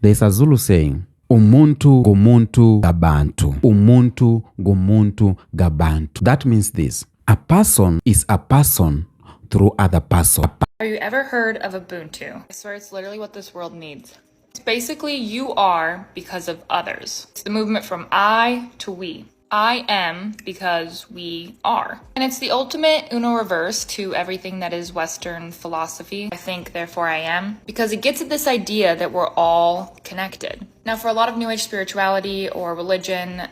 There's a Zulu saying, Umuntu gumuntu gabantu. Umuntu gumuntu gabantu. That means this. A person is a person through other person. Have you ever heard of Ubuntu? I swear it's literally what this world needs. It's basically you are because of others. It's the movement from I to we. I am because we are. And it's the ultimate Uno reverse to everything that is Western philosophy. I think, therefore I am. Because it gets at this idea that we're all connected. Now, for a lot of New Age spirituality or religion,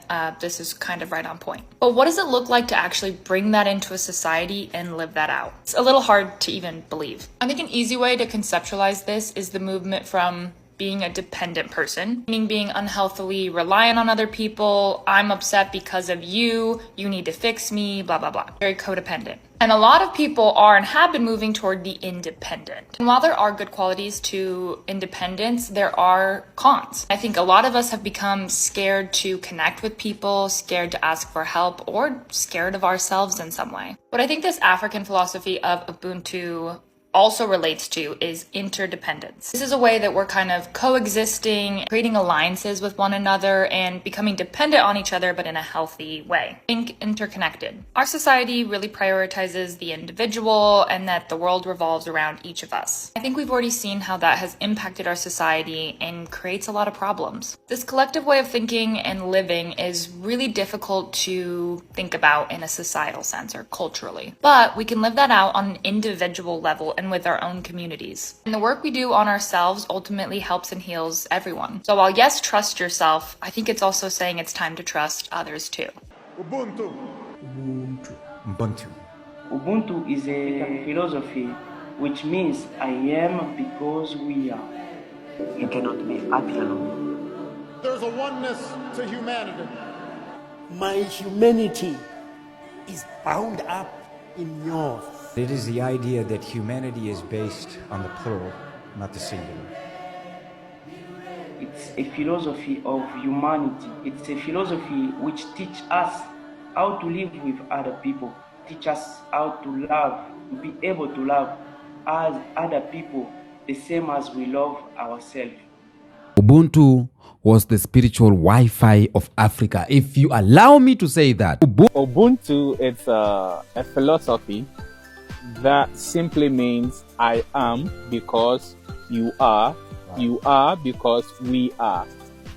this is kind of right on point. But what does it look like to actually bring that into a society and live that out? It's a little hard to even believe. I think an easy way to conceptualize this is the movement from being a dependent person, meaning being unhealthily reliant on other people. I'm upset because of you. You need to fix me, blah, blah, blah. Very codependent. And a lot of people are and have been moving toward the independent. And while there are good qualities to independence, there are cons. I think a lot of us have become scared to connect with people, scared to ask for help, or scared of ourselves in some way. What I think this African philosophy of Ubuntu also relates to is interdependence. This is a way that we're kind of coexisting, creating alliances with one another, and becoming dependent on each other, but in a healthy way. Think interconnected. Our society really prioritizes the individual and that the world revolves around each of us. I think we've already seen how that has impacted our society and creates a lot of problems. This collective way of thinking and living is really difficult to think about in a societal sense or culturally. But we can live that out on an individual level and with our own communities. And the work we do on ourselves ultimately helps and heals everyone. So while yes, trust yourself, I think it's also saying it's time to trust others too. Ubuntu. Ubuntu. Ubuntu. Ubuntu is a philosophy which means I am because we are. You cannot be happy alone. There's a oneness to humanity. My humanity is bound up in yours. It is the idea that humanity is based on the plural, not the singular. It's a philosophy of humanity. It's a philosophy which teaches us how to live with other people, teach us how to love, to be able to love as other people the same as we love ourselves. Ubuntu was the spiritual Wi-Fi of Africa, if you allow me to say that. Ubuntu is a philosophy that simply means I am because you are, you are because we are.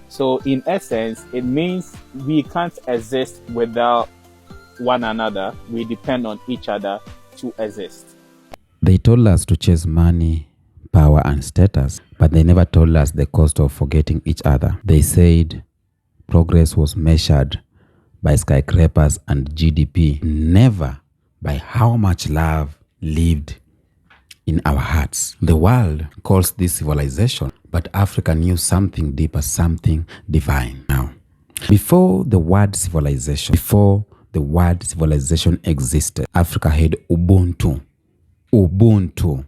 So in essence, it means we can't exist without one another. We depend on each other to exist. They told us to chase money, power and status, but they never told us the cost of forgetting each other. They said progress was measured by skyscrapers and GDP, never by how much love lived in our hearts. The world calls this civilization, but Africa knew something deeper, something divine. Now, before the word civilization existed, Africa had Ubuntu. Ubuntu.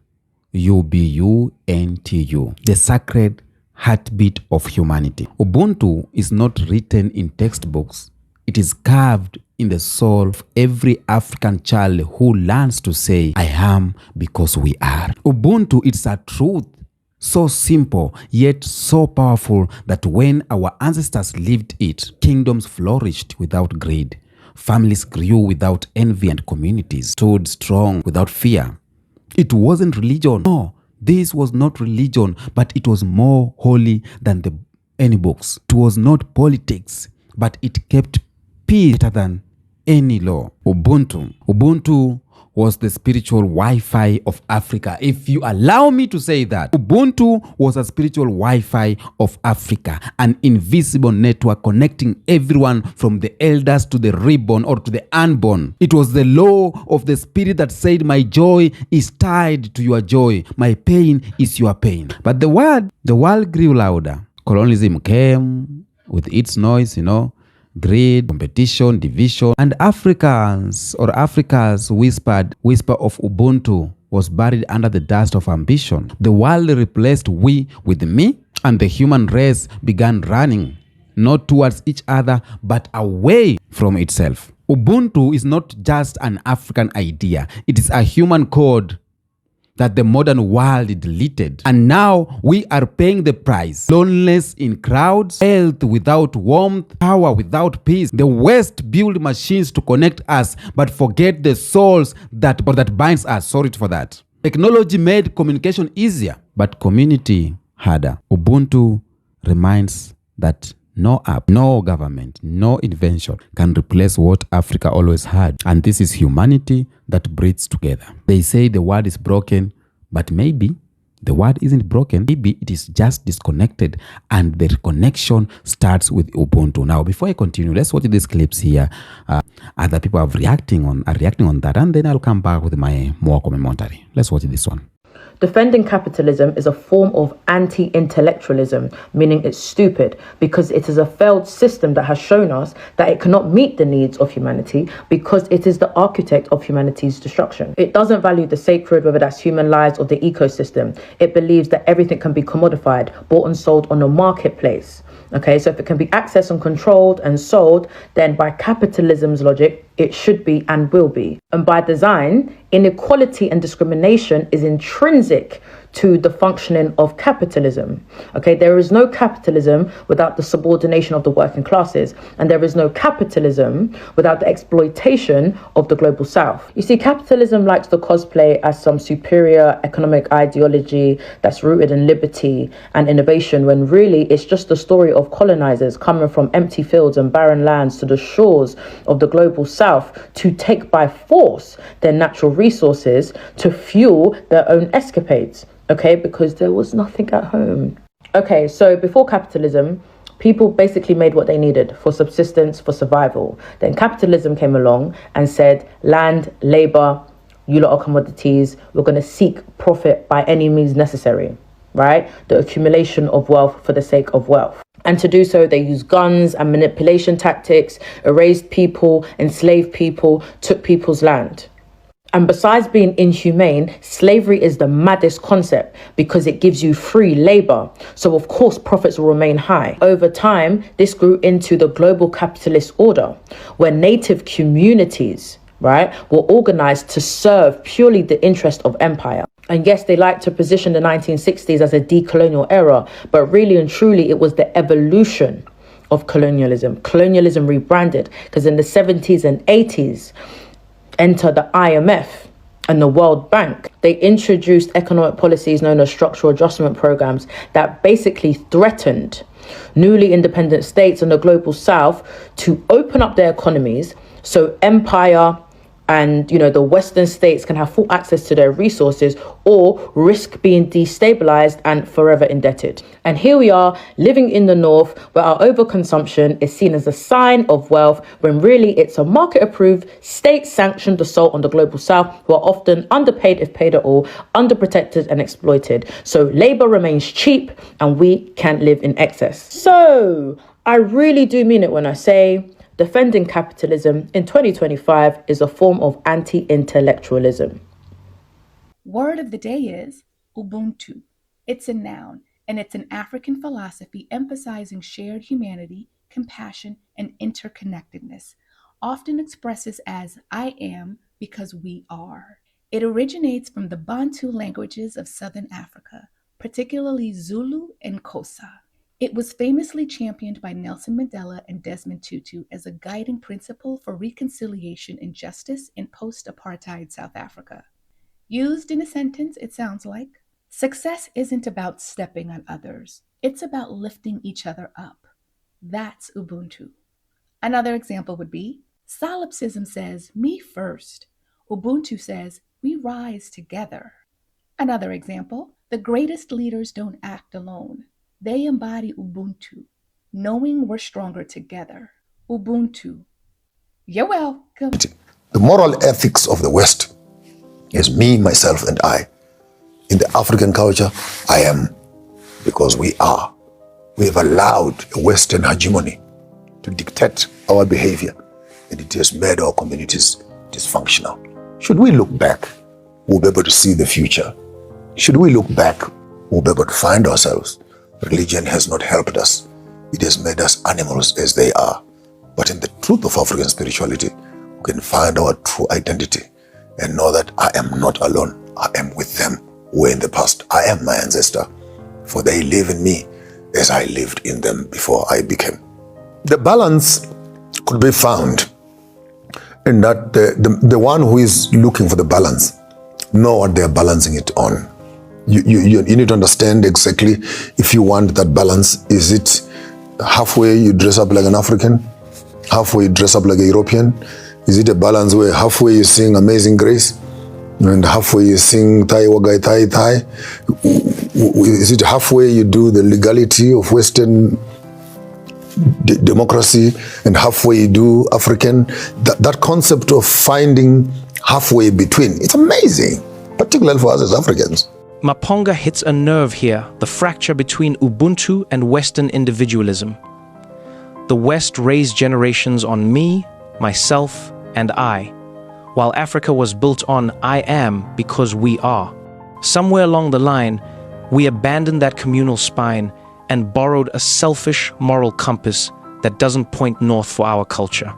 U-B-U-N-T-U. The sacred heartbeat of humanity. Ubuntu is not written in textbooks. It is carved in the soul of every African child who learns to say, I am because we are. Ubuntu is a truth so simple yet so powerful that when our ancestors lived it, kingdoms flourished without greed. Families grew without envy and communities stood strong without fear. It wasn't religion. No, this was not religion, but it was more holy than any books. It was not politics, but it kept peace better than any law. Ubuntu was the spiritual Wi-Fi of Africa, if you allow me to say that. Ubuntu was a spiritual Wi-Fi of Africa, an invisible network connecting everyone from the elders to the reborn or to the unborn. It was the law of the spirit that said, my joy is tied to your joy, my pain is your pain. But the world grew louder. Colonialism came with its noise, greed, competition, division, and Africa's whisper of Ubuntu was buried under the dust of ambition. The world replaced we with me, and the human race began running, not towards each other, but away from itself. Ubuntu is not just an African idea. It is a human code that the modern world deleted. And now we are paying the price. Loneliness in crowds, health without warmth, power without peace. The West build machines to connect us, but forget the souls that binds us. Sorry for that. Technology made communication easier, but community harder. Ubuntu reminds that no app, no government, no invention can replace what Africa always had. And this is humanity that breathes together. They say the world is broken, but maybe the world isn't broken. Maybe it is just disconnected, and the reconnection starts with Ubuntu. Now, before I continue, let's watch these clips here. Other people are reacting on that, and then I'll come back with my more commentary. Let's watch this one. Defending capitalism is a form of anti-intellectualism, meaning it's stupid, because it is a failed system that has shown us that it cannot meet the needs of humanity because it is the architect of humanity's destruction. It doesn't value the sacred, whether that's human lives or the ecosystem. It believes that everything can be commodified, bought and sold on a marketplace. Okay, so if it can be accessed and controlled and sold, then by capitalism's logic, it should be and will be. And by design, inequality and discrimination is intrinsic to the functioning of capitalism. Okay, there is no capitalism without the subordination of the working classes, and there is no capitalism without the exploitation of the global south. You see, capitalism likes to cosplay as some superior economic ideology that's rooted in liberty and innovation, when really it's just the story of colonizers coming from empty fields and barren lands to the shores of the global south to take by force their natural resources to fuel their own escapades. Okay, because there was nothing at home. Okay, so before capitalism, people basically made what they needed for subsistence, for survival. Then capitalism came along and said, land, labor, you lot are commodities. We're going to seek profit by any means necessary, right? The accumulation of wealth for the sake of wealth. And to do so, they used guns and manipulation tactics, erased people, enslaved people, took people's land. And besides being inhumane, slavery is the maddest concept because it gives you free labor. So of course, profits will remain high. Over time, this grew into the global capitalist order, where native communities, right, were organized to serve purely the interest of empire. And yes, they like to position the 1960s as a decolonial era, but really and truly, it was the evolution of colonialism. Colonialism rebranded, because in the 70s and 80s, enter the IMF and the World Bank. They introduced economic policies known as structural adjustment programs that basically threatened newly independent states in the global south to open up their economies so empire and, you know, the Western states can have full access to their resources or risk being destabilized and forever indebted. And here we are living in the North, where our overconsumption is seen as a sign of wealth, when really it's a market-approved, state-sanctioned assault on the global South, who are often underpaid, if paid at all, underprotected and exploited. So labor remains cheap and we can't live in excess. So I really do mean it when I say defending capitalism in 2025 is a form of anti-intellectualism. Word of the day is Ubuntu. It's a noun, and it's an African philosophy emphasizing shared humanity, compassion, and interconnectedness, often expresses as I am because we are. It originates from the Bantu languages of Southern Africa, particularly Zulu and Xhosa. It was famously championed by Nelson Mandela and Desmond Tutu as a guiding principle for reconciliation and justice in post-apartheid South Africa. Used in a sentence, it sounds like, success isn't about stepping on others. It's about lifting each other up. That's Ubuntu. Another example would be, solipsism says, me first. Ubuntu says, we rise together. Another example, the greatest leaders don't act alone. They embody Ubuntu, knowing we're stronger together. Ubuntu. You're welcome. The moral ethics of the West is me, myself, and I. In the African culture, I am because we are. We have allowed a Western hegemony to dictate our behavior, and it has made our communities dysfunctional. Should we look back, we'll be able to see the future. Should we look back, we'll be able to find ourselves. Religion has not helped us. It has made us animals as they are. But in the truth of African spirituality, we can find our true identity and know that I am not alone. I am with them who were in the past. I am my ancestor, for they live in me as I lived in them before I became. The balance could be found in that the one who is looking for the balance know what they're balancing it on. You need to understand exactly if you want that balance. Is it halfway you dress up like an African, halfway you dress up like a European? Is it a balance where halfway you sing Amazing Grace and halfway you sing Tai Wagai Tai Tai? Is it halfway you do the legality of Western democracy and halfway you do African? That concept of finding halfway between, it's amazing, particularly for us as Africans. Maponga hits a nerve here, the fracture between Ubuntu and Western individualism. The West raised generations on me, myself, and I, while Africa was built on I am because we are. Somewhere along the line, we abandoned that communal spine and borrowed a selfish moral compass that doesn't point north for our culture.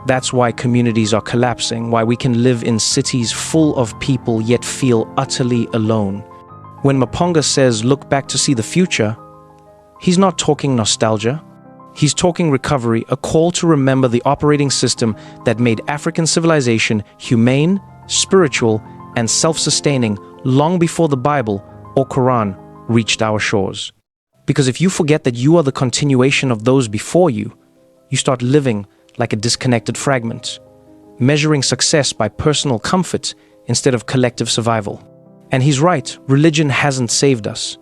That's why communities are collapsing, why we can live in cities full of people yet feel utterly alone. When Maponga says look back to see the future, he's not talking nostalgia. He's talking recovery, a call to remember the operating system that made African civilization humane, spiritual, and self-sustaining long before the Bible or Quran reached our shores. Because if you forget that you are the continuation of those before you, you start living like a disconnected fragment, measuring success by personal comfort instead of collective survival. And he's right, religion hasn't saved us.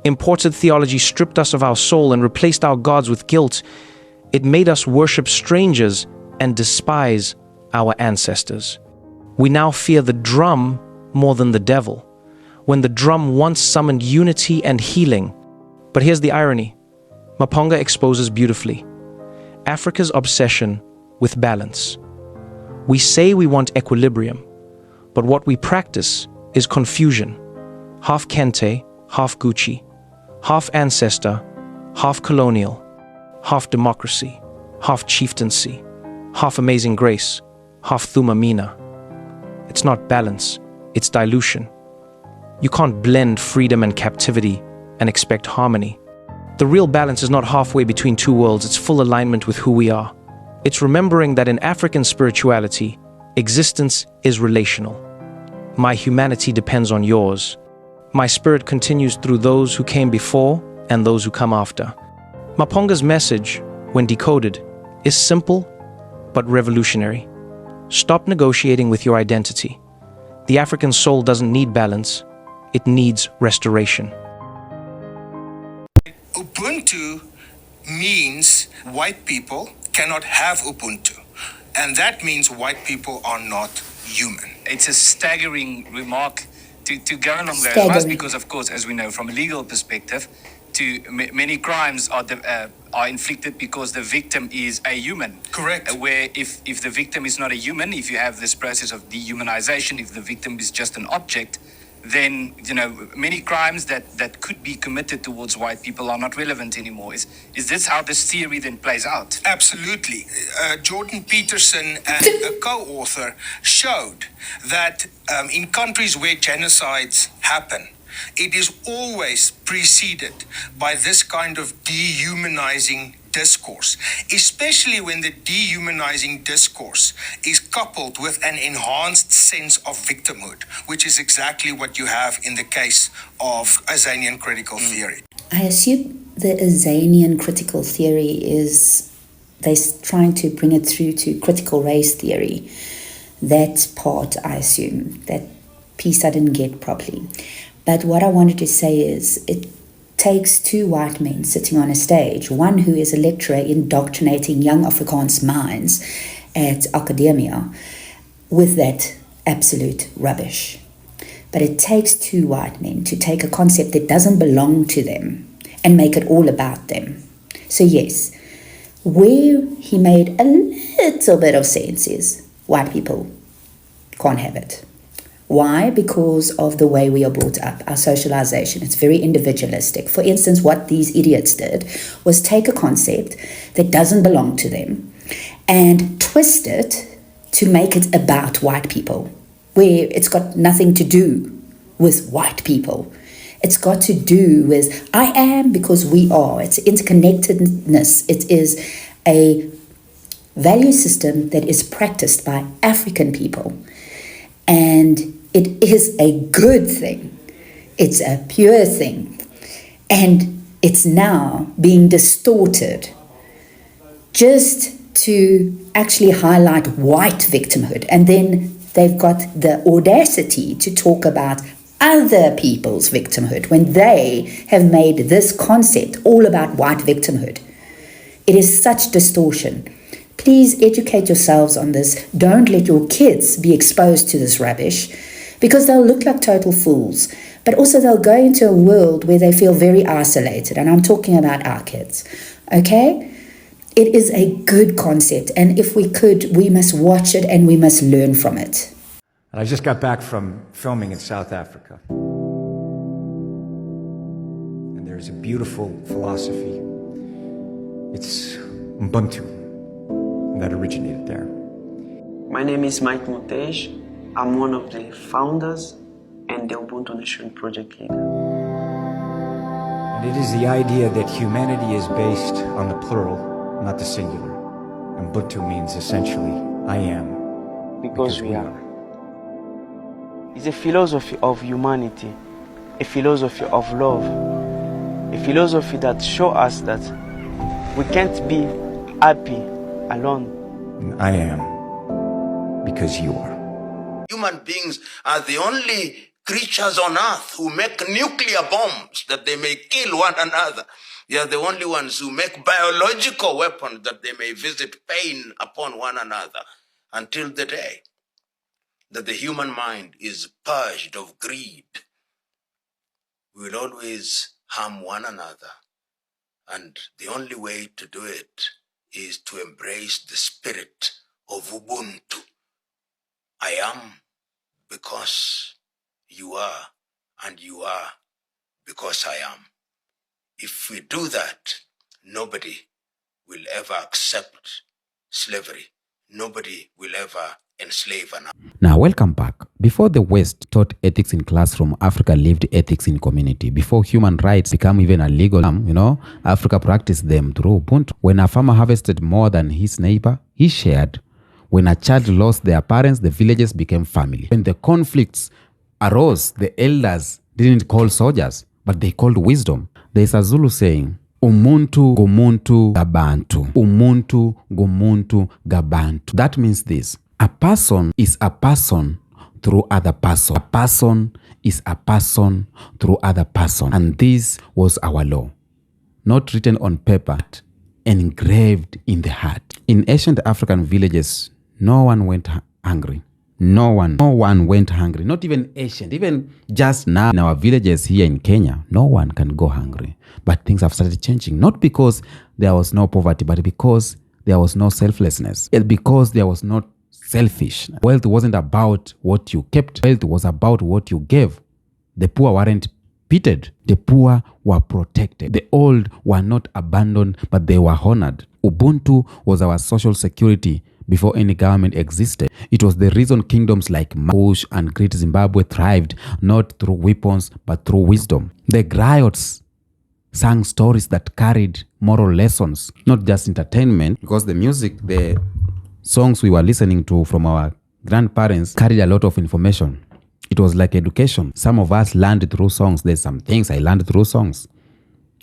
Imported theology stripped us of our soul and replaced our gods with guilt. It made us worship strangers and despise our ancestors. We now fear the drum more than the devil, when the drum once summoned unity and healing. But here's the irony. Maponga exposes beautifully Africa's obsession with balance. We say we want equilibrium, but what we practice is confusion. Half Kente, half Gucci, half ancestor, half colonial, half democracy, half chieftaincy, half Amazing Grace, half Thumamina. It's not balance, it's dilution. You can't blend freedom and captivity and expect harmony. The real balance is not halfway between two worlds, it's full alignment with who we are. It's remembering that in African spirituality, existence is relational. My humanity depends on yours. My spirit continues through those who came before and those who come after. Maponga's message, when decoded, is simple but revolutionary. Stop negotiating with your identity. The African soul doesn't need balance, it needs restoration. Ubuntu means white people cannot have Ubuntu. And that means white people are not human. It's a staggering remark to go along those lines because, of course, as we know from a legal perspective, many crimes are inflicted because the victim is a human. Correct. Where if the victim is not a human, if you have this process of dehumanization, if the victim is just an object, then many crimes that could be committed towards white people are not relevant anymore. Is this how this theory then plays out? Absolutely. Jordan Peterson and a co-author showed that in countries where genocides happen, it is always preceded by this kind of dehumanizing discourse, especially when the dehumanizing discourse is coupled with an enhanced sense of victimhood, which is exactly what you have in the case of Azanian critical theory. I assume the Azanian critical theory is they're trying to bring it through to critical race theory. That part, I assume, that piece I didn't get properly. But what I wanted to say is it takes two white men sitting on a stage, one who is a lecturer indoctrinating young Afrikaans minds at academia with that absolute rubbish. But it takes two white men to take a concept that doesn't belong to them and make it all about them. So yes, where he made a little bit of sense is white people can't have it. Why? Because of the way we are brought up, our socialization. It's very individualistic. For instance, what these idiots did was take a concept that doesn't belong to them and twist it to make it about white people, where it's got nothing to do with white people. It's got to do with I am because we are. It's interconnectedness. It is a value system that is practiced by African people. And it is a good thing. It's a pure thing. And it's now being distorted just to actually highlight white victimhood. And then they've got the audacity to talk about other people's victimhood when they have made this concept all about white victimhood. It is such distortion. Please educate yourselves on this. Don't let your kids be exposed to this rubbish because they'll look like total fools. But also they'll go into a world where they feel very isolated. And I'm talking about our kids. Okay? It is a good concept. And if we could, we must watch it and we must learn from it. And I just got back from filming in South Africa. And there's a beautiful philosophy. It's Ubuntu that originated there. My name is Mike Mutej. I'm one of the founders and the Ubuntu Nation project leader. And it is the idea that humanity is based on the plural, not the singular. Ubuntu means essentially, I am. Because we are. It's a philosophy of humanity, a philosophy of love, a philosophy that shows us that we can't be happy alone. I am because you are. Human beings are the only creatures on earth who make nuclear bombs that they may kill one another. They are the only ones who make biological weapons that they may visit pain upon one another until the day that the human mind is purged of greed. We will always harm one another. And the only way to do it is to embrace the spirit of Ubuntu. I am because you are, and you are because I am. If we do that, nobody will ever accept slavery. Nobody will ever enslave another. Now, welcome back. Before the West taught ethics in classroom, Africa lived ethics in community. Before human rights became even a legal term, Africa practiced them through Ubuntu. When a farmer harvested more than his neighbor, he shared. When a child lost their parents, the villages became family. When the conflicts arose, the elders didn't call soldiers, but they called wisdom. There's a Zulu saying, Umuntu gumuntu gabantu. Umuntu gumuntu gabantu. That means this. A person is a person through other person. A person is a person through other person. And this was our law. Not written on paper, but engraved in the heart. In ancient African villages, no one went hungry. No one went hungry. Not even ancient. Even just now in our villages here in Kenya, no one can go hungry. But things have started changing. Not because there was no poverty, but because there was no selflessness. It's because there was not selfish. Wealth wasn't about what you kept. Wealth was about what you gave. The poor weren't pitied. The poor were protected. The old were not abandoned, but they were honored. Ubuntu was our social security before any government existed. It was the reason kingdoms like Kush and Great Zimbabwe thrived, not through weapons, but through wisdom. The griots sang stories that carried moral lessons, not just entertainment, because the music, the songs we were listening to from our grandparents carried a lot of information. It was like education. Some of us learned through songs. There's some things I learned through songs,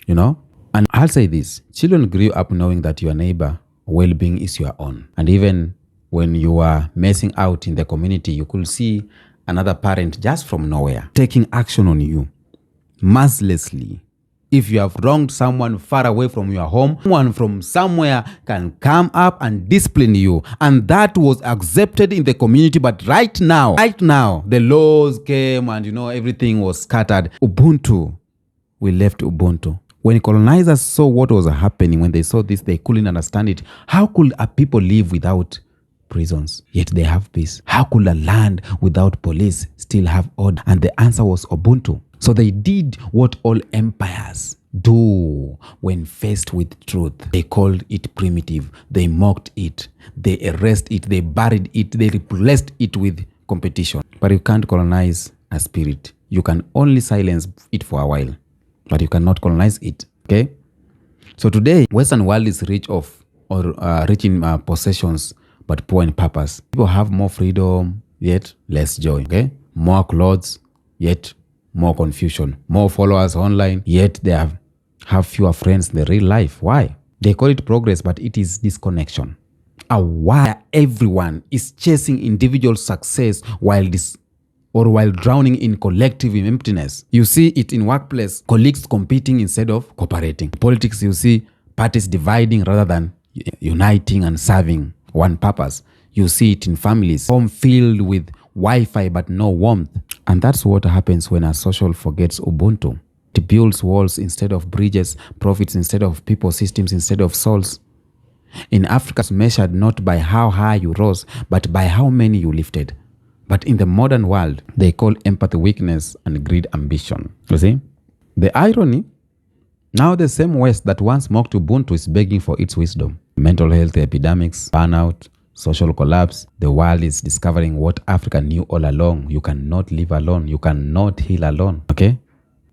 And I'll say this, children grew up knowing that your neighbor well-being is your own. And even when you are messing out in the community, you could see another parent just from nowhere taking action on you mercilessly. If you have wronged someone far away from your home, someone from somewhere can come up and discipline you. And that was accepted in the community. But right now, the laws came and, everything was scattered. Ubuntu, we left Ubuntu. When colonizers saw what was happening, when they saw this, they couldn't understand it. How could a people live without prisons, yet they have peace? How could a land without police still have order? And the answer was Ubuntu. So they did what all empires do when faced with truth. They called it primitive. They mocked it. They erased it. They buried it. They replaced it with competition. But you can't colonize a spirit. You can only silence it for a while, but you cannot colonize it. Okay? So today, Western world is rich in possessions, but poor in purpose. People have more freedom, yet less joy. Okay? More clothes, yet more confusion. More followers online, yet they have fewer friends in the real life. Why? They call it progress, but it is disconnection. Why everyone is chasing individual success while drowning in collective emptiness. You see it in workplace, colleagues competing instead of cooperating. Politics, you see parties dividing rather than uniting and serving one purpose. You see it in families, home filled with Wi-Fi but no warmth. And that's what happens when a social forgets Ubuntu. It builds walls instead of bridges, profits instead of people, systems instead of souls. In Africa, it's measured not by how high you rose, but by how many you lifted. But in the modern world, they call empathy weakness and greed ambition. You see? The irony, now the same West that once mocked Ubuntu is begging for its wisdom. Mental health epidemics, burnout, social collapse. The world is discovering what Africa knew all along. You cannot live alone. You cannot heal alone. Okay?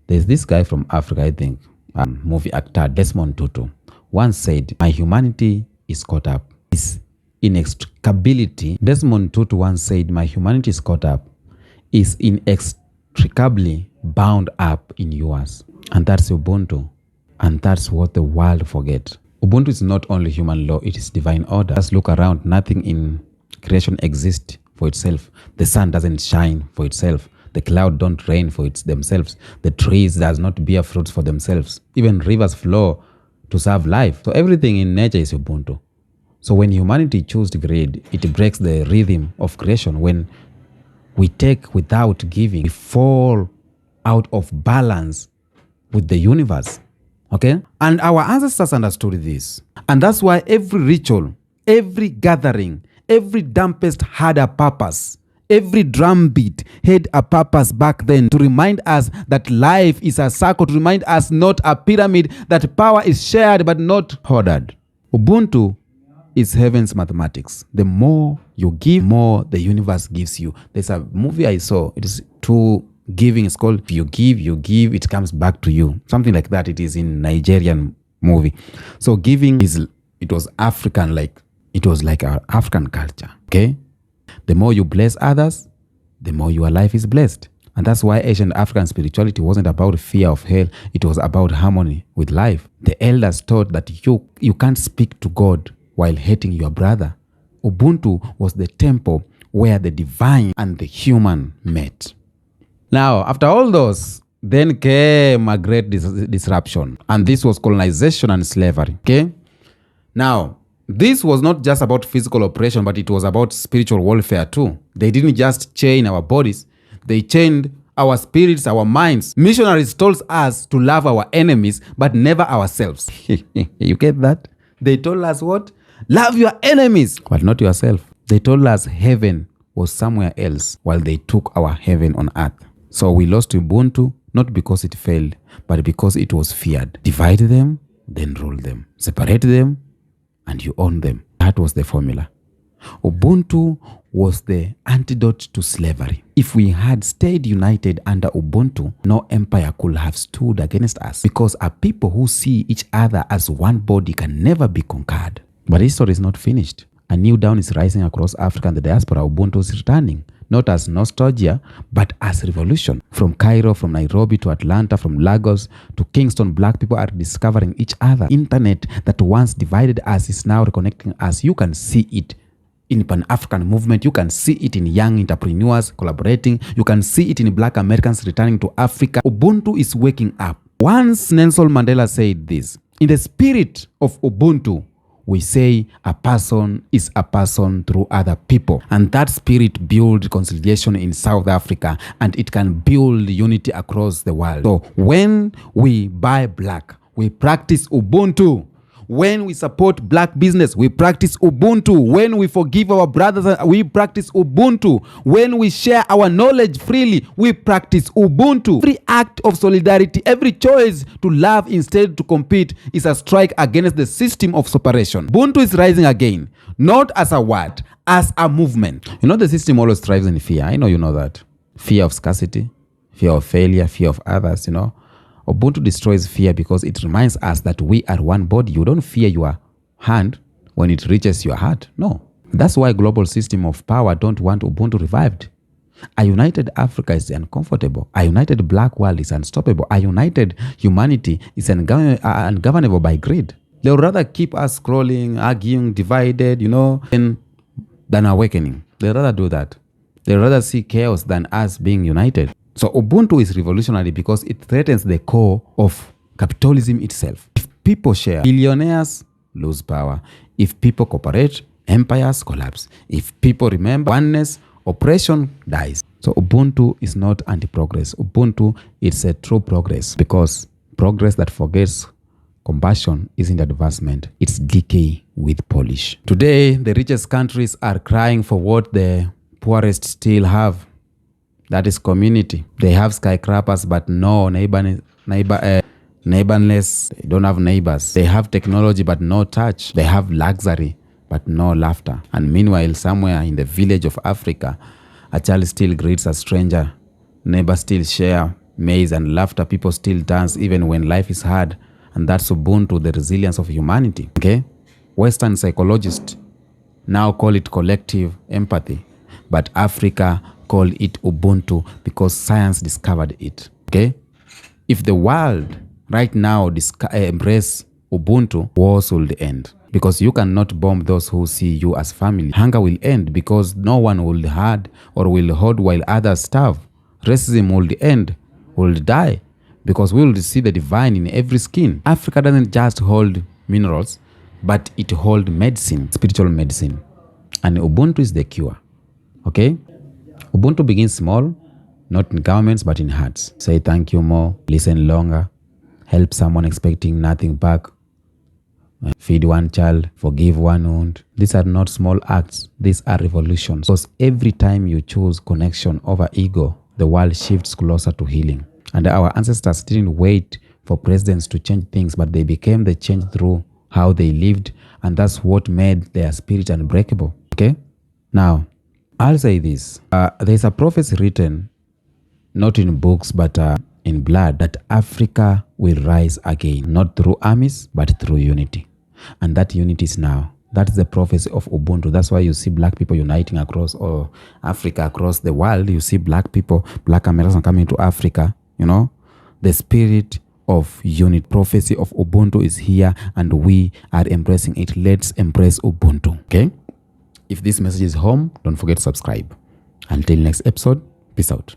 There's this guy from Africa, I think, movie actor Desmond Tutu, once said, "My humanity is caught up. Is inextricability." Desmond Tutu once said, "My humanity is caught up, is inextricably bound up in yours." And that's Ubuntu. And that's what the world forgets. Ubuntu is not only human law, it is divine order. Just look around. Nothing in creation exists for itself. The sun doesn't shine for itself. The clouds don't rain for themselves. The trees does not bear fruits for themselves. Even rivers flow to serve life. So everything in nature is Ubuntu. So when humanity chooses greed, it breaks the rhythm of creation. When we take without giving, we fall out of balance with the universe. Okay? And our ancestors understood this. And that's why every ritual, every gathering, every dampest had a purpose. Every drumbeat had a purpose back then to remind us that life is a circle, to remind us not a pyramid, that power is shared but not hoarded. Ubuntu is heaven's mathematics. The more you give, more the universe gives you. There's a movie I saw. It is too giving. It's called If You Give, it comes back to you. Something like that. It is in Nigerian movie. So giving it was African, it was like our African culture. Okay? The more you bless others, the more your life is blessed. And that's why ancient African spirituality wasn't about fear of hell. It was about harmony with life. The elders taught that you can't speak to God while hating your brother. Ubuntu was the temple where the divine and the human met. Now, after all those, then came a great disruption. And this was colonization and slavery. Okay? Now, this was not just about physical oppression, but it was about spiritual warfare too. They didn't just chain our bodies. They chained our spirits, our minds. Missionaries told us to love our enemies, but never ourselves. You get that? They told us what? Love your enemies, but not yourself. They told us heaven was somewhere else while they took our heaven on earth. So we lost Ubuntu, not because it failed, but because it was feared. Divide them, then rule them. Separate them, and you own them. That was the formula. Ubuntu was the antidote to slavery. If we had stayed united under Ubuntu, no empire could have stood against us, because a people who see each other as one body can never be conquered. But history is not finished. A new dawn is rising across Africa and the diaspora. Ubuntu is returning, not as nostalgia, but as revolution. From Cairo, from Nairobi to Atlanta, from Lagos to Kingston, black people are discovering each other. Internet that once divided us is now reconnecting us. You can see it in Pan-African movement. You can see it in young entrepreneurs collaborating. You can see it in black Americans returning to Africa. Ubuntu is waking up. Once Nelson Mandela said this, in the spirit of Ubuntu, we say a person is a person through other people. And that spirit builds conciliation in South Africa, and it can build unity across the world. So when we buy black, we practice Ubuntu. When we support black business, we practice Ubuntu. When we forgive our brothers, we practice Ubuntu. When we share our knowledge freely, we practice Ubuntu. Every act of solidarity, every choice to love instead to compete is a strike against the system of separation. Ubuntu is rising again, not as a word, as a movement. You know, the system always thrives in fear. I know you know that. Fear of scarcity, fear of failure, fear of others, Ubuntu destroys fear because it reminds us that we are one body. You don't fear your hand when it reaches your heart. No. That's why global system of power don't want Ubuntu revived. A united Africa is uncomfortable. A united black world is unstoppable. A united humanity is ungovernable by greed. They would rather keep us scrolling, arguing, divided, than awakening. They'd rather do that. They'd rather see chaos than us being united. So Ubuntu is revolutionary because it threatens the core of capitalism itself. If people share, billionaires lose power. If people cooperate, empires collapse. If people remember oneness, oppression dies. So Ubuntu is not anti-progress. Ubuntu is a true progress, because progress that forgets compassion isn't advancement. It's decay with polish. Today, the richest countries are crying for what the poorest still have. That is community. They have skyscrapers, but no neighborless. They don't have neighbors. They have technology, but no touch. They have luxury, but no laughter. And meanwhile, somewhere in the village of Africa, a child still greets a stranger. Neighbors still share maize and laughter. People still dance even when life is hard. And that's Ubuntu, the resilience of humanity. Okay? Western psychologists now call it collective empathy, but Africa call it Ubuntu because science discovered it. Okay? If the world right now embrace Ubuntu, wars will end. Because you cannot bomb those who see you as family. Hunger will end because no one will hoard or will hoard while others starve. Racism will end, will die, because we will see the divine in every skin. Africa doesn't just hold minerals, but it holds medicine, spiritual medicine. And Ubuntu is the cure. Okay? Ubuntu begins small, not in governments, but in hearts. Say thank you more, listen longer, help someone expecting nothing back, feed one child, forgive one wound. These are not small acts, these are revolutions. Because every time you choose connection over ego, the world shifts closer to healing. And our ancestors didn't wait for presidents to change things, but they became the change through how they lived, and that's what made their spirit unbreakable. Okay? Now, I'll say this. There's a prophecy written, not in books, but in blood, that Africa will rise again, not through armies, but through unity. And that unity is now. That's the prophecy of Ubuntu. That's why you see black people uniting across Africa, across the world. You see black people, black Americans coming to Africa. The spirit of unit, prophecy of Ubuntu is here, and we are embracing it. Let's embrace Ubuntu. Okay? If this message is home, don't forget to subscribe. Until next episode, peace out.